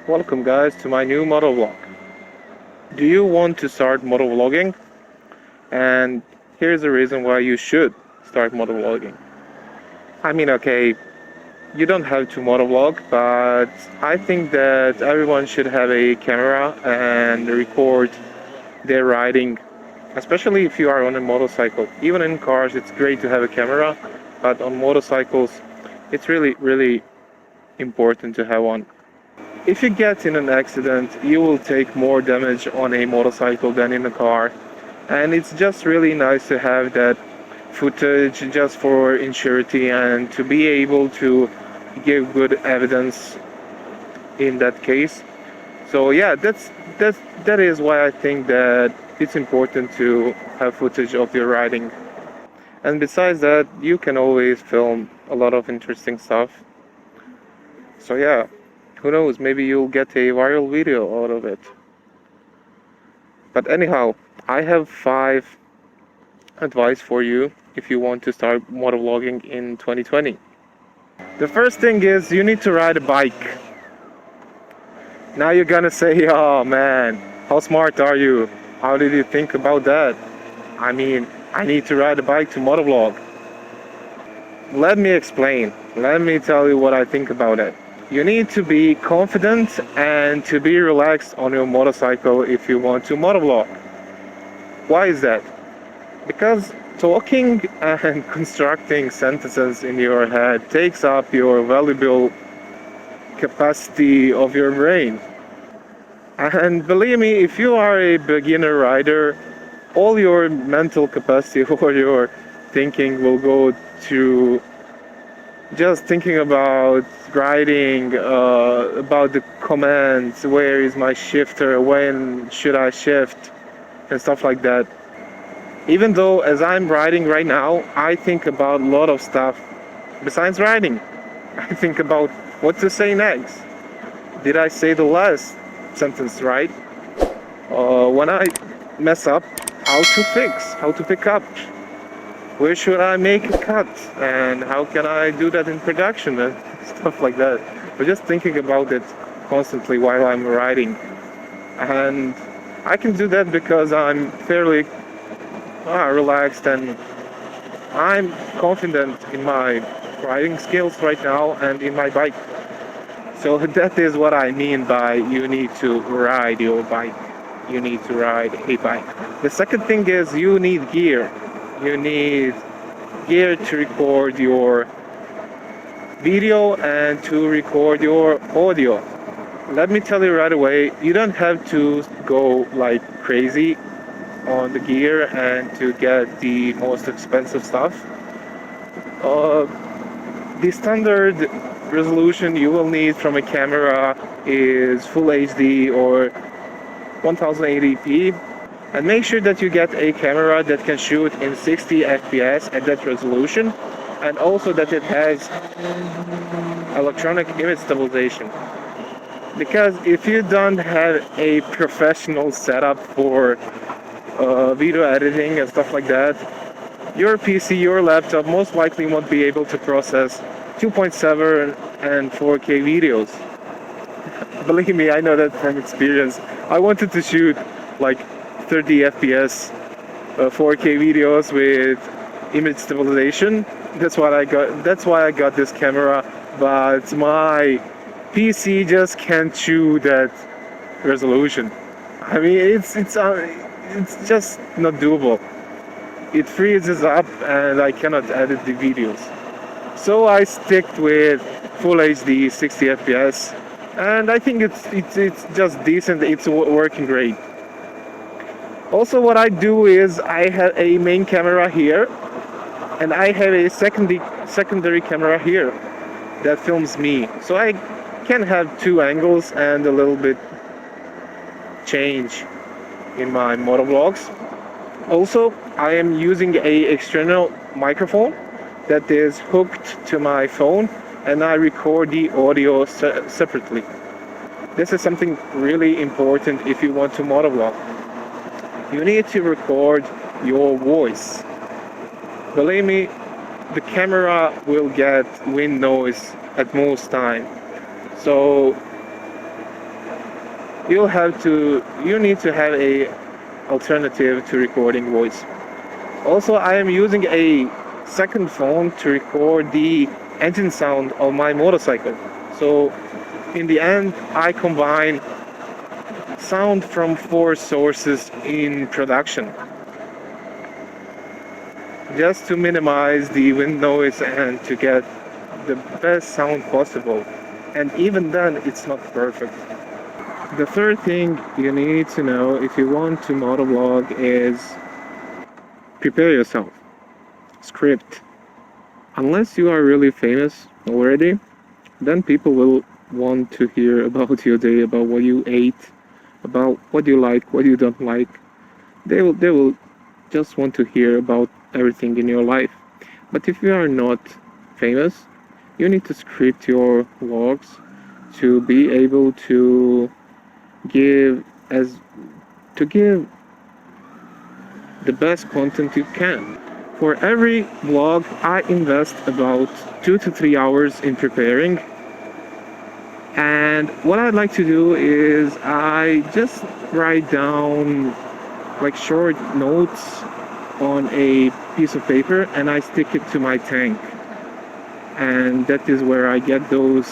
Welcome guys to my new motovlog. Do you want to start motovlogging? And here's the reason why you should start motovlogging. Okay, you don't have to motovlog, but I think that everyone should have a camera and record their riding, especially if you are on a motorcycle. Even in cars, it's great to have a camera, but on motorcycles, it's really important to have one. If you get in an accident, you will take more damage on a motorcycle than in a car. And it's just really nice to have that footage just for insurity and to be able to give good evidence in that case. So yeah, that is why I think that it's important to have footage of your riding. And besides that, you can always film a lot of interesting stuff. So yeah, who knows, maybe you'll get a viral video out of it. But anyhow, I have 5 advice for you if you want to start motovlogging in 2020. The first thing is you need to ride a bike. Now you're gonna say, oh man, how smart are you? How did you think about that? I need to ride a bike to motovlog. Let me explain. Let me tell you what I think about it. You need to be confident and to be relaxed on your motorcycle if you want to motovlog. Why is that? Because talking and constructing sentences in your head takes up your valuable capacity of your brain. And believe me, if you are a beginner rider, all your mental capacity or your thinking will go to just thinking about riding, about the commands, where is my shifter, when should I shift, and stuff like that. Even though as I'm riding right now, I think about a lot of stuff besides riding. I think about what to say next. Did I say the last sentence right? When I mess up, how to fix, how to pick up. Where should I make a cut? And how can I do that in production and stuff like that. But just thinking about it constantly while I'm riding. And I can do that because I'm fairly relaxed and I'm confident in my riding skills right now and in my bike. So that is what I mean by you need to ride your bike. You need to ride a bike. The second thing is you need gear. You need gear to record your video and to record your audio. Let me tell you right away, you don't have to go like crazy on the gear and to get the most expensive stuff. The standard resolution you will need from a camera is Full HD or 1080p, and make sure that you get a camera that can shoot in 60 FPS at that resolution, and also that it has electronic image stabilization. Because if you don't have a professional setup for video editing and stuff like that, your PC, your laptop most likely won't be able to process 2.7 and 4K videos. Believe me, I know that from experience. I wanted to shoot like 30 FPS 4K videos with image stabilization. That's why I got this camera, but my PC just can't chew that resolution. It's just not doable. It freezes up and I cannot edit the videos. So I stick with Full HD 60 FPS, and I think it's just decent. It's working great. Also, what I do is I have a main camera here, and I have a secondary camera here that films me. So I can have 2 angles and a little bit change in my motovlogs. Also, I am using a external microphone that is hooked to my phone, and I record the audio separately. This is something really important if you want to motovlog. You need to record your voice. Believe me, the camera will get wind noise at most time. So you need to have a alternative to recording voice. Also, I am using a second phone to record the engine sound of my motorcycle. So in the end, I combine sound from 4 sources in production, just to minimize the wind noise and to get the best sound possible. And even then, it's not perfect. The third thing you need to know if you want to motovlog is prepare yourself. Script. Unless you are really famous already, then people will want to hear about your day, about what you ate, about what you like, what you don't like. They will just want to hear about everything in your life. But if you are not famous, you need to script your vlogs to be able to give as to give the best content you can. For every vlog, I invest about 2 to 3 hours in preparing. And what I'd like to do is I just write down like short notes on a piece of paper and I stick it to my tank. And that is where I get those.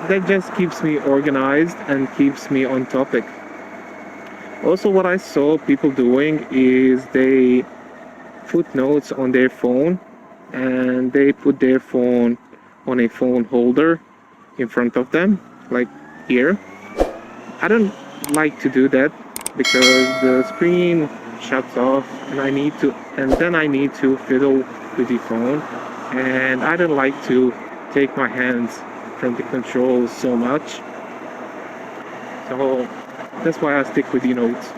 That just keeps me organized and keeps me on topic. Also, what I saw people doing is they put notes on their phone and they put their phone on a phone holder in front of them, like here. I don't like to do that because the screen shuts off and then I need to fiddle with the phone, and I don't like to take my hands from the controls so much. So that's why I stick with the notes.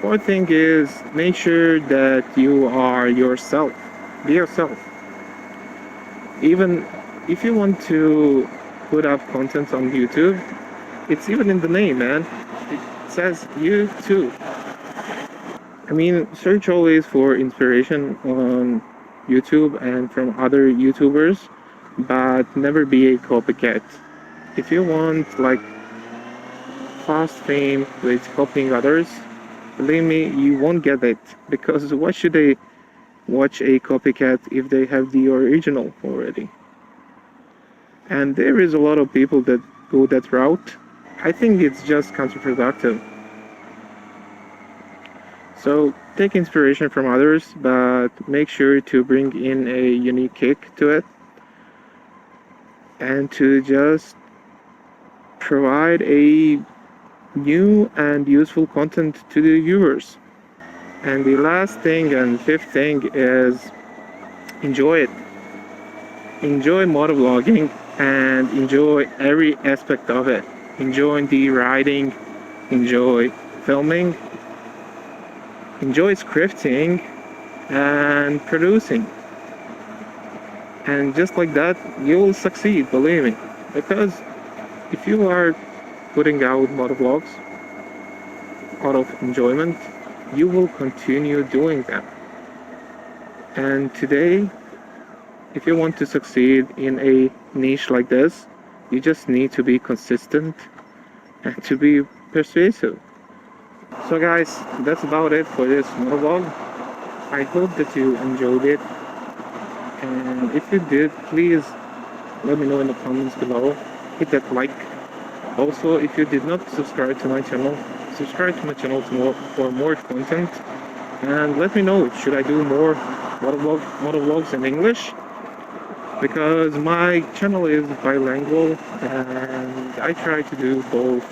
Fourth thing is make sure that you are yourself. Be yourself. Even if you want to put up content on YouTube, it's even in the name, man. It says you too. I mean, search always for inspiration on YouTube and from other YouTubers, but never be a copycat. If you want like fast fame with copying others, believe me, you won't get it, because why should they watch a copycat if they have the original already? And there is a lot of people that go that route. I think it's just counterproductive. So take inspiration from others, but make sure to bring in a unique kick to it and to just provide a new and useful content to the viewers. And the last thing and fifth thing is enjoy it. Enjoy motovlogging and enjoy every aspect of it. Enjoy the riding, enjoy filming, enjoy scripting and producing. And just like that, you will succeed, believe me. Because if you are putting out motovlogs out of enjoyment, you will continue doing them. And today, if you want to succeed in a niche like this, you just need to be consistent and to be persuasive. So guys, that's about it for this motovlog. I hope that you enjoyed it, and if you did, please let me know in the comments below. Hit that like. Also, if you did not subscribe to my channel, subscribe to my channel for more content, and let me know, should I do more motovlogs in English? Because my channel is bilingual and I try to do both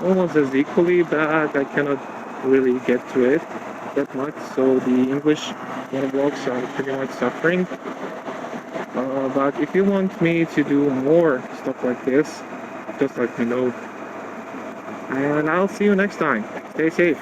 almost as equally, but I cannot really get to it that much, so the English motovlogs are pretty much suffering. But if you want me to do more stuff like this, just let me know. And I'll see you next time. Stay safe.